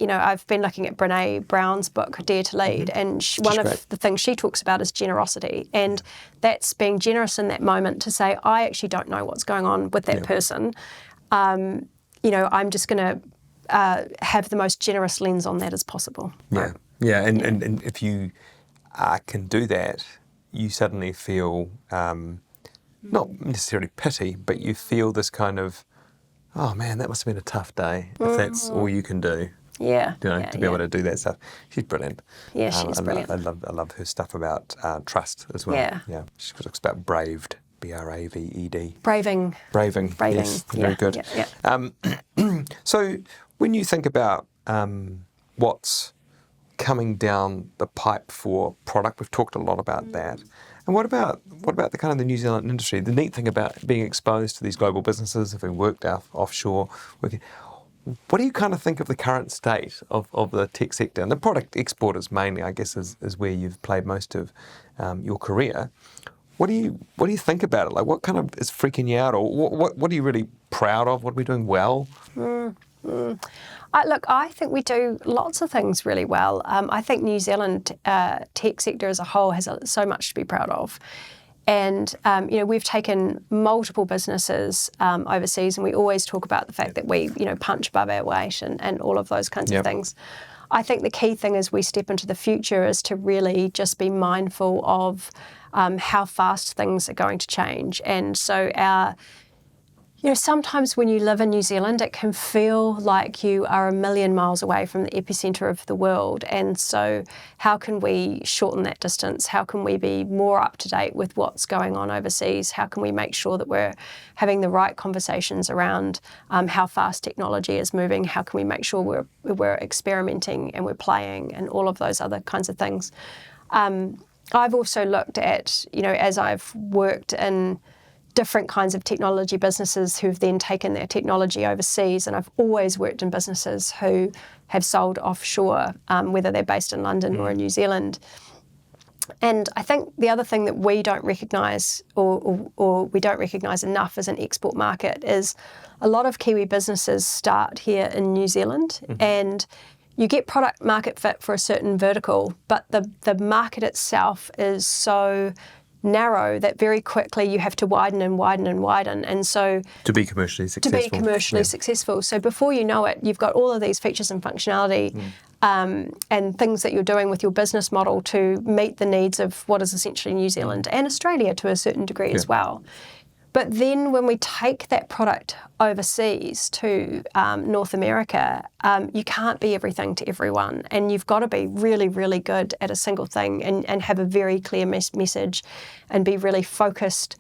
Speaker 3: I've been looking at Brené Brown's book, Dare to Lead, and one of the things she talks about is generosity. And that's being generous in that moment to say, I actually don't know what's going on with that person. I'm just going to have the most generous lens on that as possible.
Speaker 2: Yeah, yeah. And if you can do that, you suddenly feel not necessarily pity, but you feel this kind of, oh man, that must have been a tough day if that's all you can do.
Speaker 3: Yeah,
Speaker 2: to be able to do that stuff. She's brilliant.
Speaker 3: Yeah, she's brilliant.
Speaker 2: I love her stuff about trust as well.
Speaker 3: Yeah.
Speaker 2: She talks about braved, BRAVED.
Speaker 3: Braving.
Speaker 2: Yes, very good.
Speaker 3: Yeah.
Speaker 2: So when you think about what's coming down the pipe for product, we've talked a lot about that. And what about the kind of the New Zealand industry? The neat thing about being exposed to these global businesses, having worked offshore, what do you kind of think of the current state of the tech sector? And the product exporters mainly, I guess, is where you've played most of your career. What do you think about it? Like, what kind of is freaking you out, or what are you really proud of? What are we doing well?
Speaker 3: I think we do lots of things really well. I think New Zealand tech sector as a whole has so much to be proud of. And, we've taken multiple businesses overseas, and we always talk about the fact that we, punch above our weight and all of those kinds of things. I think the key thing as we step into the future is to really just be mindful of how fast things are going to change. And so sometimes when you live in New Zealand, it can feel like you are a million miles away from the epicenter of the world. And so how can we shorten that distance? How can we be more up to date with what's going on overseas? How can we make sure that we're having the right conversations around how fast technology is moving? How can we make sure we're experimenting and we're playing and all of those other kinds of things? I've also looked at, as I've worked in different kinds of technology businesses who've then taken their technology overseas, and I've always worked in businesses who have sold offshore, whether they're based in London or in New Zealand. And I think the other thing that we don't recognise or we don't recognise enough as an export market is a lot of Kiwi businesses start here in New Zealand, and you get product market fit for a certain vertical, but the market itself is so narrow that very quickly you have to widen and widen and widen. And so
Speaker 2: to be commercially successful.
Speaker 3: So before you know it, you've got all of these features and functionality and things that you're doing with your business model to meet the needs of what is essentially New Zealand and Australia to a certain degree as well. But then when we take that product overseas to North America, you can't be everything to everyone. And you've got to be really, really good at a single thing and have a very clear message and be really focused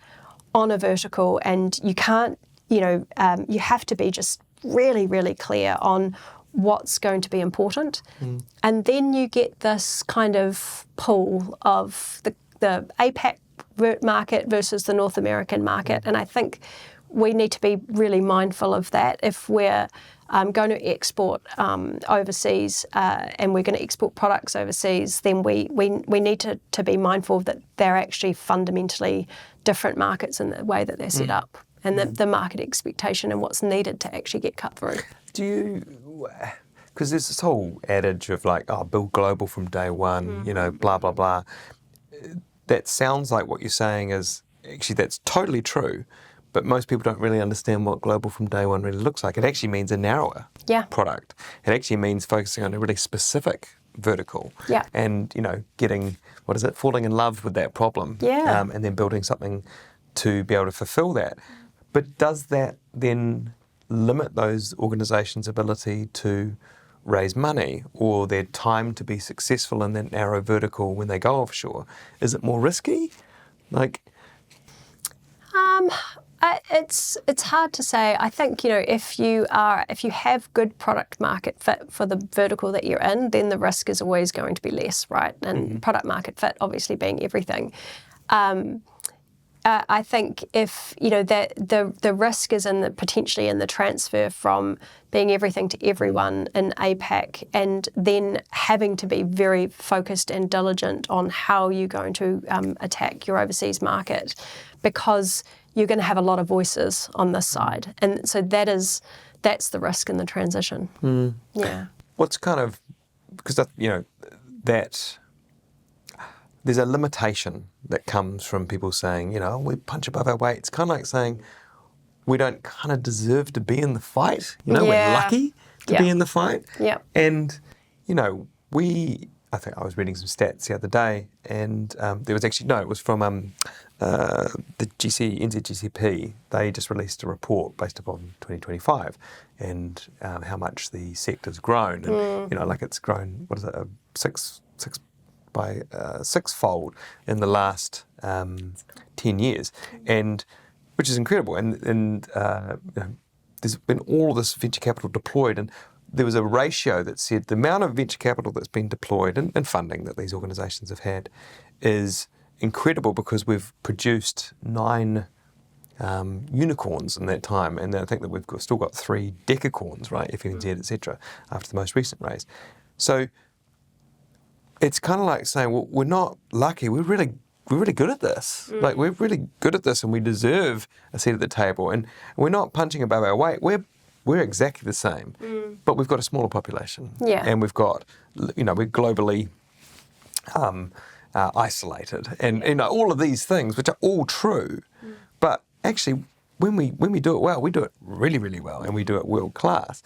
Speaker 3: on a vertical. And you can't, you have to be just really, really clear on what's going to be important. And then you get this kind of pull of the APAC market versus the North American market. And I think we need to be really mindful of that. If we're going to export overseas and we're going to export products overseas, then we need to be mindful that they're actually fundamentally different markets in the way that they're set up and the market expectation and what's needed to actually get cut through.
Speaker 2: Because there's this whole adage of like, build global from day one, blah, blah, blah. That sounds like what you're saying is, actually that's totally true, but most people don't really understand what global from day one really looks like. It actually means a narrower product. It actually means focusing on a really specific vertical and, getting, falling in love with that problem and then building something to be able to fulfill that. But does that then limit those organisations' ability to raise money or their time to be successful in that narrow vertical when they go offshore? Is it more risky?
Speaker 3: It's hard to say. I think if you have good product market fit for the vertical that you're in, then the risk is always going to be less, right? And product market fit obviously being everything. I think if that the risk is potentially in the transfer from being everything to everyone in APAC and then having to be very focused and diligent on how you're going to attack your overseas market, because you're going to have a lot of voices on this side, and so that's the risk in the transition. Yeah.
Speaker 2: What's kind of, because that. There's a limitation that comes from people saying, we punch above our weight. It's kind of like saying we don't kind of deserve to be in the fight. We're lucky to be in the fight.
Speaker 3: Yeah.
Speaker 2: And, I think I was reading some stats the other day, and there was actually, it was from the NZGCP. They just released a report based upon 2025 and how much the sector's grown. And, it's grown, sixfold in the last 10 years, and which is incredible. And there's been all this venture capital deployed, and there was a ratio that said the amount of venture capital that's been deployed and funding that these organisations have had is incredible, because we've produced 9 unicorns in that time, and I think that we've still got 3 decacorns, right, FNZ, etc., after the most recent raise. So it's kind of like saying, well, we're not lucky. We're really good at this. We're really good at this, and we deserve a seat at the table. And we're not punching above our weight. We're exactly the same, but we've got a smaller population, and we've got, we're globally isolated, and all of these things, which are all true. But actually, when we do it well, we do it really, really well, and we do it world class.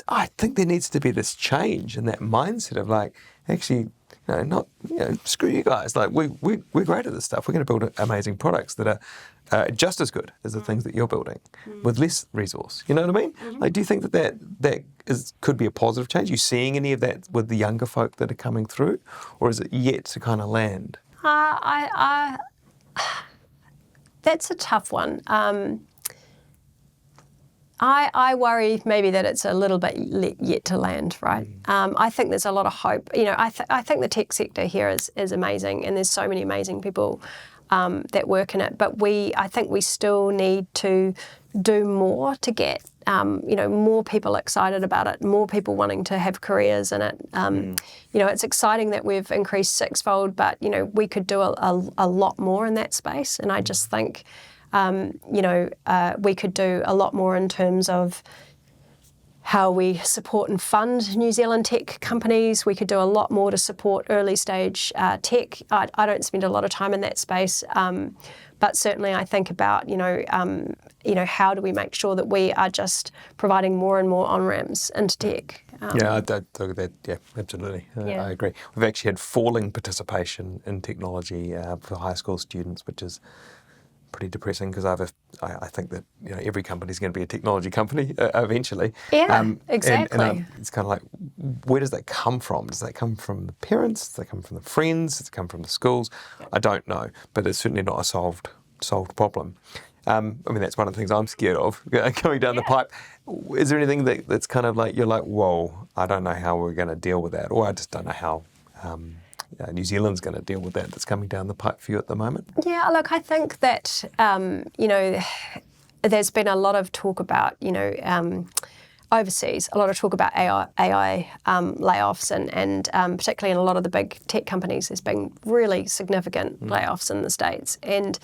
Speaker 2: I think there needs to be this change in that mindset of actually, screw you guys. We're great at this stuff. We're going to build amazing products that are just as good as the things that you're building with less resource. You know what I mean? Do you think that could be a positive change? Are you seeing any of that with the younger folk that are coming through, or is it yet to kind of land?
Speaker 3: That's a tough one. I worry maybe that it's a little bit yet to land, right? I think there's a lot of hope. I think the tech sector here is amazing, and there's so many amazing people that work in it. But I think we still need to do more to get more people excited about it, more people wanting to have careers in it. It's exciting that we've increased sixfold, but we could do a lot more in that space. And I just think we could do a lot more in terms of how we support and fund New Zealand tech companies. We could do a lot more to support early stage tech. I don't spend a lot of time in that space, but certainly I think about how do we make sure that we are just providing more and more on-ramps into tech.
Speaker 2: I think that. Yeah, absolutely. I agree. We've actually had falling participation in technology for high school students, which is pretty depressing because I think that every company is going to be a technology company eventually.
Speaker 3: Yeah, exactly.
Speaker 2: And it's kind of like, where does that come from? Does that come from the parents? Does that come from the friends? Does it come from the schools? I don't know, but it's certainly not a solved problem. That's one of the things I'm scared of coming down the pipe. Is there anything that's kind of like, you're like, whoa, I don't know how we're going to deal with that, or I just don't know how New Zealand's going to deal with that's coming down the pipe for you at the moment?
Speaker 3: Yeah, look, I think that, there's been a lot of talk about, overseas, a lot of talk about AI layoffs and particularly in a lot of the big tech companies, there's been really significant layoffs in the States. And,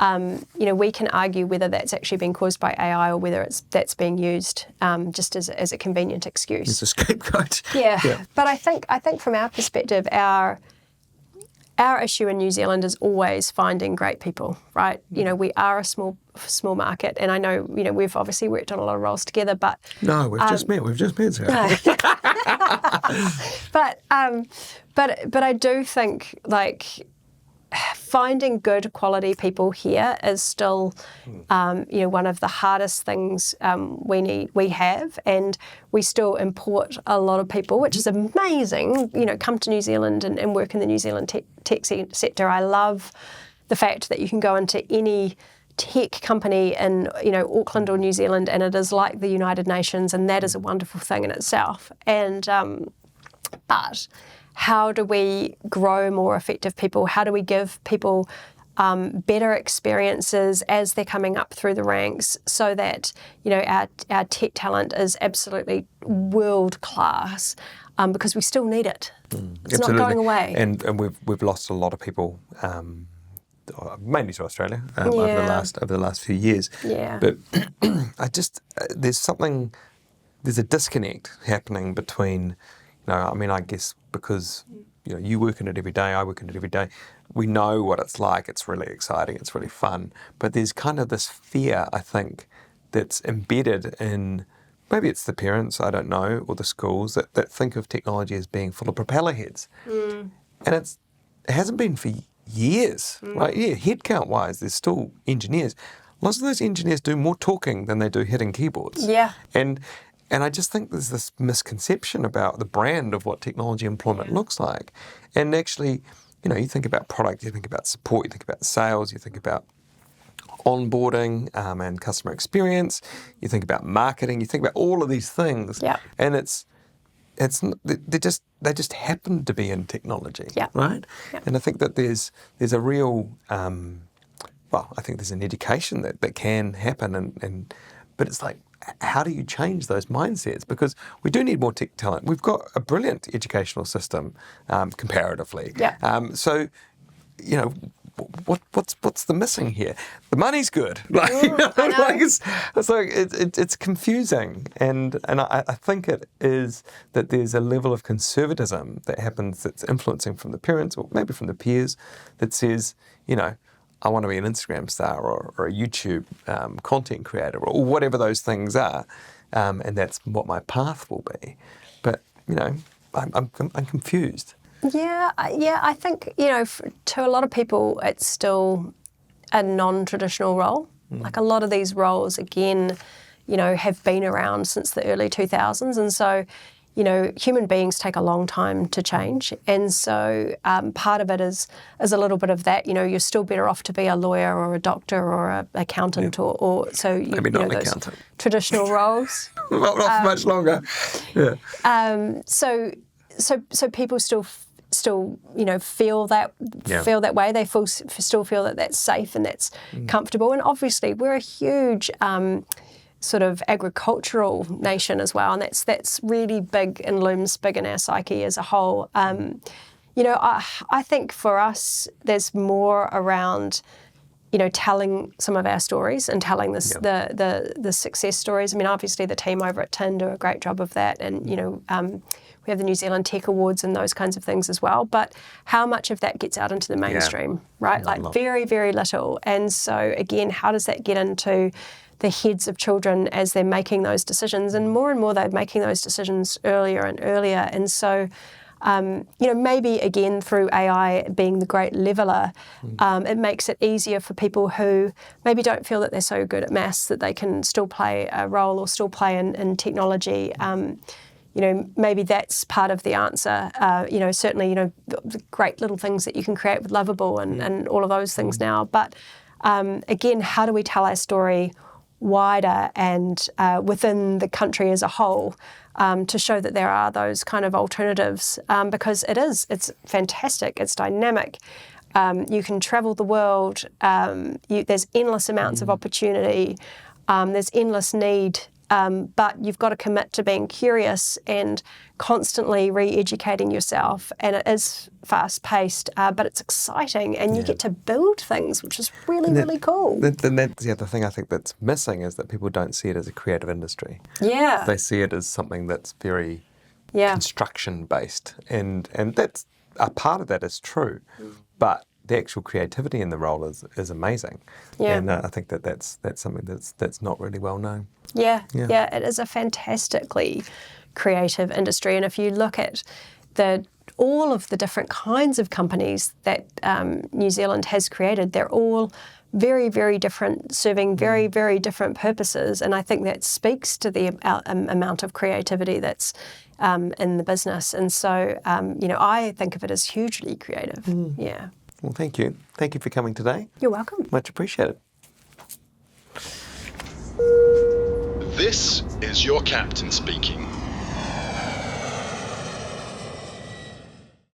Speaker 3: we can argue whether that's actually been caused by AI or whether that's being used just as a convenient excuse.
Speaker 2: It's a scapegoat.
Speaker 3: Yeah. But I think from our perspective, our issue in New Zealand is always finding great people, right? We are a small market, and I know we've obviously worked on a lot of roles together, but
Speaker 2: no, we've just met, Sarah.
Speaker 3: But I do think finding good quality people here is still one of the hardest things we have, and we still import a lot of people, which is amazing. Come to New Zealand and work in the New Zealand tech sector. I love the fact that you can go into any tech company in Auckland or New Zealand, and it is like the United Nations, and that is a wonderful thing in itself. And but how do we grow more effective people? How do we give people better experiences as they're coming up through the ranks, so that our tech talent is absolutely world class, because we still need it. It's
Speaker 2: absolutely.
Speaker 3: not going away.
Speaker 2: And we've lost a lot of people, mainly to Australia, over the last few years.
Speaker 3: Yeah.
Speaker 2: But there's a disconnect happening between. I guess because you work in it every day, I work in it every day. We know what it's like. It's really exciting. It's really fun. But there's kind of this fear, I think, that's embedded in, maybe it's the parents, I don't know, or the schools that think of technology as being full of propeller heads. And it hasn't been for years, right? Yeah, headcount wise, there's still engineers. Lots of those engineers do more talking than they do hitting keyboards.
Speaker 3: Yeah.
Speaker 2: And I just think there's this misconception about the brand of what technology employment looks like. And actually, you think about product, you think about support, you think about sales, you think about onboarding and customer experience, you think about marketing, you think about all of these things.
Speaker 3: Yeah.
Speaker 2: And they just happen to be in technology, right?
Speaker 3: Yeah.
Speaker 2: And I think that there's a real, I think there's an education that can happen, but it's like, how do you change those mindsets? Because we do need more tech talent. We've got a brilliant educational system, comparatively.
Speaker 3: Yeah.
Speaker 2: So, what's the missing here? The money's good. It's confusing, and I think it is that there's a level of conservatism that happens that's influencing from the parents or maybe from the peers that says, I want to be an Instagram star or a YouTube content creator or whatever those things are, and that's what my path will be. But I'm confused.
Speaker 3: Yeah. I think to a lot of people, it's still a non-traditional role. Like a lot of these roles, again, have been around since the early 2000s, and so. Human beings take a long time to change, and so part of it is a little bit of that. You're still better off to be a lawyer or a doctor or an accountant, or so.
Speaker 2: Maybe not an
Speaker 3: those
Speaker 2: accountant.
Speaker 3: Traditional roles.
Speaker 2: Not for much longer. Yeah.
Speaker 3: So people still feel that way. They still feel that that's safe and that's comfortable. And obviously, we're a huge sort of agricultural nation as well, and that's really big and looms big in our psyche as a whole. I think for us, there's more around telling some of our stories and telling this, the success stories. I mean, obviously the team over at TIN do a great job of that, and we have the New Zealand Tech Awards and those kinds of things as well. But how much of that gets out into the mainstream, right? Like very, very little. And so again, how does that get into the heads of children as they're making those decisions? And more they're making those decisions earlier and earlier. And so maybe again through AI being the great leveler, it makes it easier for people who maybe don't feel that they're so good at maths that they can still play a role or still play in technology. Maybe that's part of the answer. Certainly, the great little things that you can create with Lovable and all of those things now. But again, how do we tell our story wider and within the country as a whole to show that there are those kind of alternatives? Because it's fantastic, it's dynamic. You can travel the world. There's endless amounts of opportunity. There's endless need. But you've got to commit to being curious and constantly re-educating yourself. And it is fast-paced, but it's exciting, and you get to build things, which is really, really cool.
Speaker 2: Then that's the other thing I think that's missing, is that people don't see it as a creative industry.
Speaker 3: Yeah.
Speaker 2: They see it as something that's very construction-based, and that's a part of that is true, but the actual creativity in the role is amazing.
Speaker 3: Yeah.
Speaker 2: And I think that's something that's not really well known.
Speaker 3: Yeah, it is a fantastically creative industry. And if you look at all of the different kinds of companies that New Zealand has created, they're all very, very different, serving very, very different purposes. And I think that speaks to the amount of creativity that's in the business. And so, I think of it as hugely creative. Yeah.
Speaker 2: Well, thank you. Thank you for coming today.
Speaker 3: You're welcome.
Speaker 2: Much appreciated.
Speaker 1: This is your captain speaking.